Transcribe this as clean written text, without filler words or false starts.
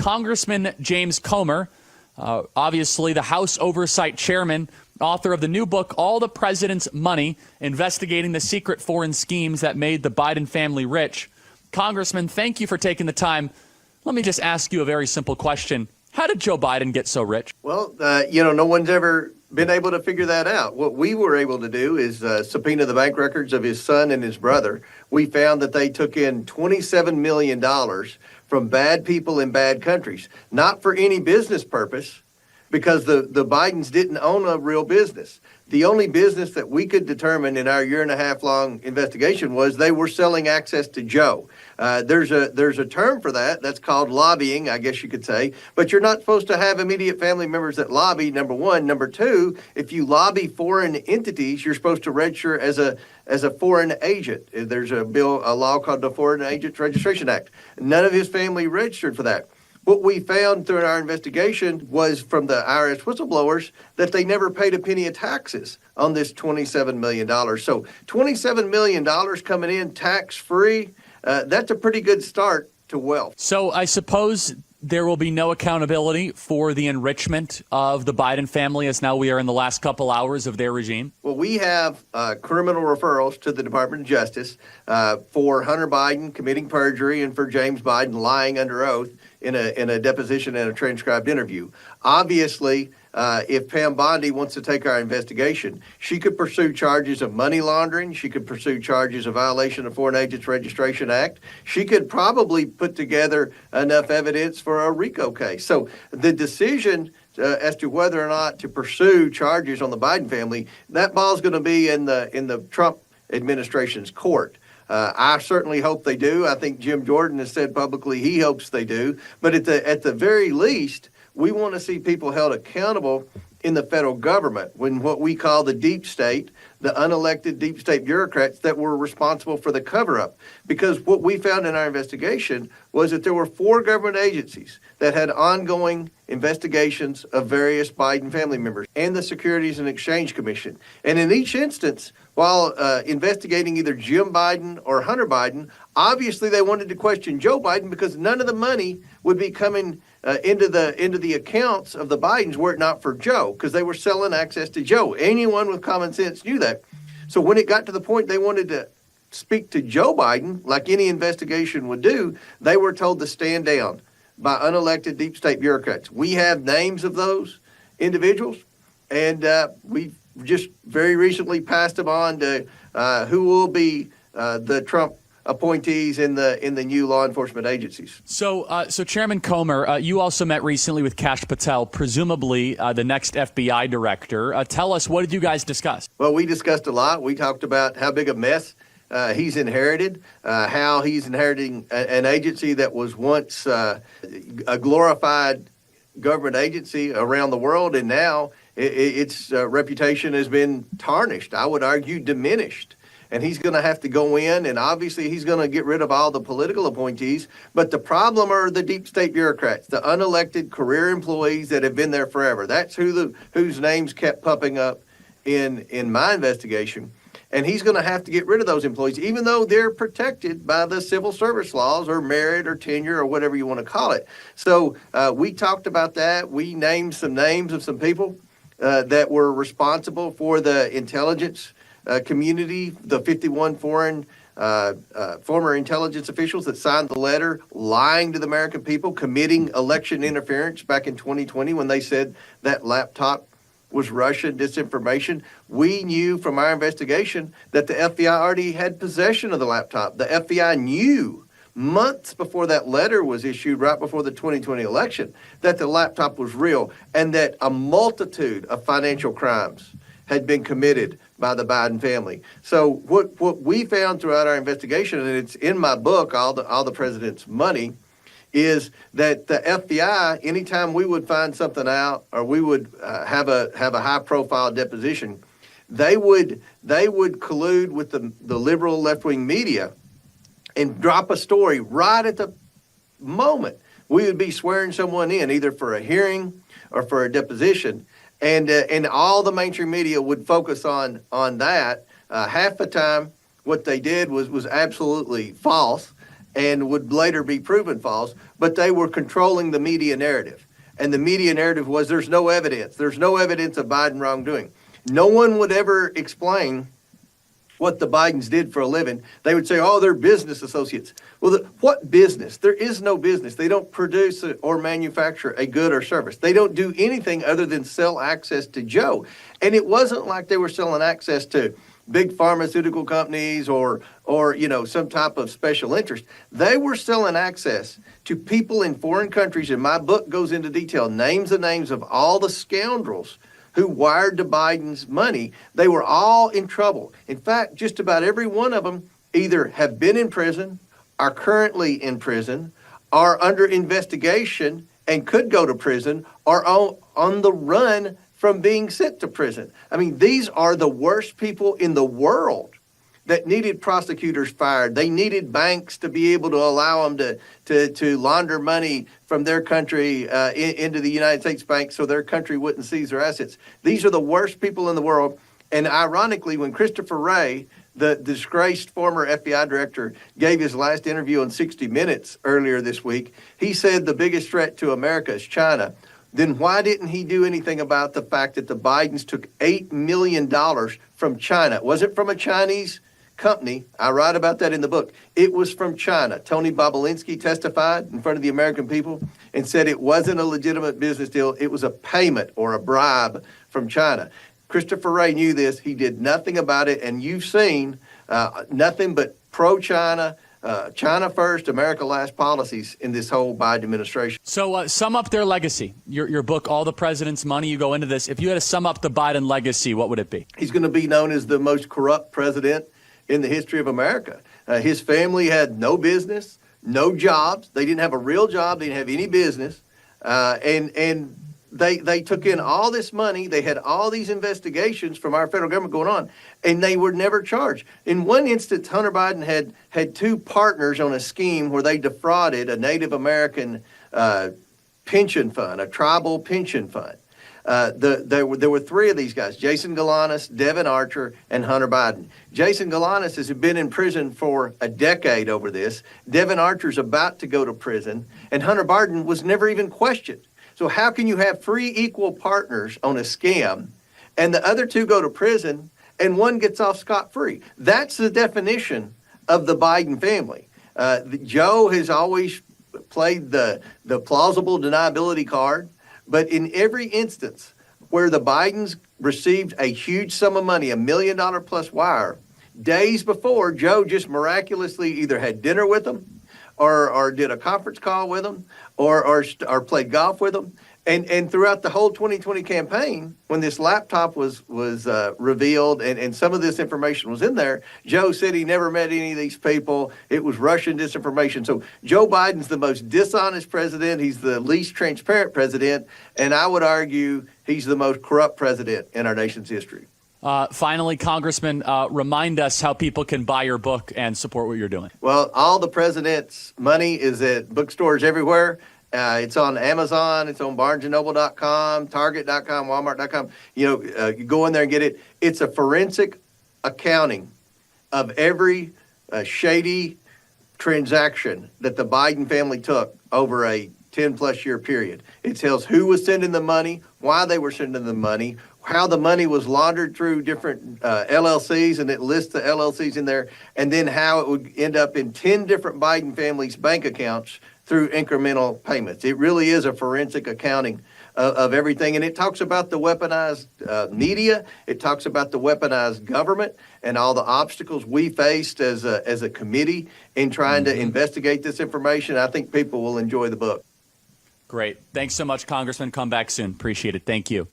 Congressman James Comer, obviously the House Oversight Chairman, author of the new book, All the President's Money, investigating the secret foreign schemes that made the Biden family rich. Congressman, thank you for taking the time. Let me just ask you a very simple question. How did Joe Biden get so rich? Well, no one's ever been able to figure that out. What we were able to do is subpoena the bank records of his son and his brother. We found that they took in $27 million from bad people in bad countries, not for any business purpose, because the Bidens didn't own a real business. The only business that we could determine in our year-and-a-half-long investigation was they were selling access to Joe. There's a term for that. That's called lobbying, I guess you could say. But you're not supposed to have immediate family members that lobby, number one. Number two, if you lobby foreign entities, you're supposed to register as a foreign agent. There's a law called the Foreign Agents Registration Act. None of his family registered for that. What we found through our investigation was from the IRS whistleblowers that they never paid a penny of taxes on this $27 million. So $27 million coming in tax-free, that's a pretty good start to wealth. So I suppose there will be no accountability for the enrichment of the Biden family as now we are in the last couple hours of their regime? Well, we have criminal referrals to the Department of Justice for Hunter Biden committing perjury and for James Biden lying under oath in a deposition and a transcribed interview. Obviously, if Pam Bondi wants to take our investigation, she could pursue charges of money laundering. She could pursue charges of violation of Foreign Agents Registration Act. She could probably put together enough evidence for a RICO case. So the decision as to whether or not to pursue charges on the Biden family, that ball's going to be in the Trump administration's court. I certainly hope they do. I think Jim Jordan has said publicly he hopes they do. But at the very least, we want to see people held accountable in the federal government when what we call the deep state, the unelected deep state bureaucrats that were responsible for the cover-up. Because what we found in our investigation was that there were 4 government agencies that had ongoing investigations of various Biden family members and the Securities and Exchange Commission. And in each instance, while investigating either Jim Biden or Hunter Biden, obviously they wanted to question Joe Biden because none of the money would be coming into the accounts of the Bidens were it not for Joe, because they were selling access to Joe. Anyone with common sense knew that. So when it got to the point they wanted to speak to Joe Biden, like any investigation would do, they were told to stand down by unelected deep state bureaucrats. We have names of those individuals, and we just very recently passed them on to who will be the Trump appointees in the new law enforcement agencies. So Chairman Comer, you also met recently with Kash Patel, presumably the next FBI director. Tell us, what did you guys discuss? Well, we discussed a lot. We talked about how big a mess he's inherited, how he's inheriting an agency that was once a glorified government agency around the world, and now its reputation has been tarnished, I would argue diminished. And he's going to have to go in, and obviously he's going to get rid of all the political appointees. But the problem are the deep state bureaucrats, the unelected career employees that have been there forever. That's whose names kept popping up in my investigation. And he's going to have to get rid of those employees, even though they're protected by the civil service laws or merit or tenure or whatever you want to call it. So we talked about that. We named some names of some people that were responsible for the intelligence community, the 51 foreign former intelligence officials that signed the letter lying to the American people, committing election interference back in 2020 when they said that laptop was Russian disinformation. We knew from our investigation that the FBI already had possession of the laptop. The FBI knew months before that letter was issued, right before the 2020 election, that the laptop was real and that a multitude of financial crimes had been committed by the Biden family. So what we found throughout our investigation, and it's in my book, All the President's Money, is that the FBI, anytime we would find something out or we would have a high-profile deposition, they would collude with the liberal left-wing media and drop a story right at the moment. We would be swearing someone in, either for a hearing or for a deposition, and all the mainstream media would focus on that. Half the time, what they did was absolutely false, and would later be proven false, but they were controlling the media narrative. And the media narrative was there's no evidence. There's no evidence of Biden wrongdoing. No one would ever explain what the Bidens did for a living. They would say, oh, they're business associates. Well, what business? There is no business. They don't produce or manufacture a good or service. They don't do anything other than sell access to Joe. And it wasn't like they were selling access to big pharmaceutical companies or some type of special interest. They were selling access to people in foreign countries, and my book goes into detail, names of all the scoundrels who wired to Biden's money. They were all in trouble. In fact, just about every one of them either have been in prison, are currently in prison, are under investigation and could go to prison, or on the run from being sent to prison. I mean, these are the worst people in the world that needed prosecutors fired. They needed banks to be able to allow them to launder money from their country into the United States bank so their country wouldn't seize their assets. These are the worst people in the world. And ironically, when Christopher Wray, the disgraced former FBI director, gave his last interview on 60 Minutes earlier this week, he said the biggest threat to America is China. Then why didn't he do anything about the fact that the Bidens took $8 million from China? It wasn't from a Chinese company. I write about that in the book. It was from China. Tony Bobulinski testified in front of the American people and said it wasn't a legitimate business deal. It was a payment or a bribe from China. Christopher Wray knew this. He did nothing about it. And you've seen nothing but pro-China, China first, America last policies in this whole Biden administration. So sum up their legacy. Your book, All the President's Money, you go into this. If you had to sum up the Biden legacy, what would it be? He's going to be known as the most corrupt president in the history of America. His family had no business, no jobs. They didn't have a real job. They didn't have any business. And they took in all this money. They had all these investigations from our federal government going on, and they were never charged. In one instance, Hunter Biden had two partners on a scheme where they defrauded a Native American pension fund, a tribal pension fund. There were three of these guys: Jason Galanis, Devin Archer, and Hunter Biden. Jason Galanis has been in prison for a decade over this. Devin Archer's about to go to prison, and Hunter Biden was never even questioned. So how can you have three equal partners on a scam, and the other two go to prison, and one gets off scot-free? That's the definition of the Biden family. Joe has always played the plausible deniability card. But in every instance where the Bidens received a huge sum of money, $1 million plus wire, days before, Joe just miraculously either had dinner with them or did a conference call with them or played golf with them. And throughout the whole 2020 campaign, when this laptop was revealed and some of this information was in there, Joe said he never met any of these people. It was Russian disinformation. So Joe Biden's the most dishonest president. He's the least transparent president. And I would argue he's the most corrupt president in our nation's history. Finally, Congressman, remind us how people can buy your book and support what you're doing. Well, All the President's Money is at bookstores everywhere. It's on Amazon. It's on BarnesandNoble.com, Target.com, Walmart.com. You go in there and get it. It's a forensic accounting of every shady transaction that the Biden family took over a 10-plus year period. It tells who was sending the money, why they were sending the money, how the money was laundered through different LLCs, and it lists the LLCs in there, and then how it would end up in 10 different Biden families' bank accounts through incremental payments. It really is a forensic accounting of everything. And it talks about the weaponized media. It talks about the weaponized government and all the obstacles we faced as a committee in trying to investigate this information. I think people will enjoy the book. Great. Thanks so much, Congressman. Come back soon. Appreciate it. Thank you.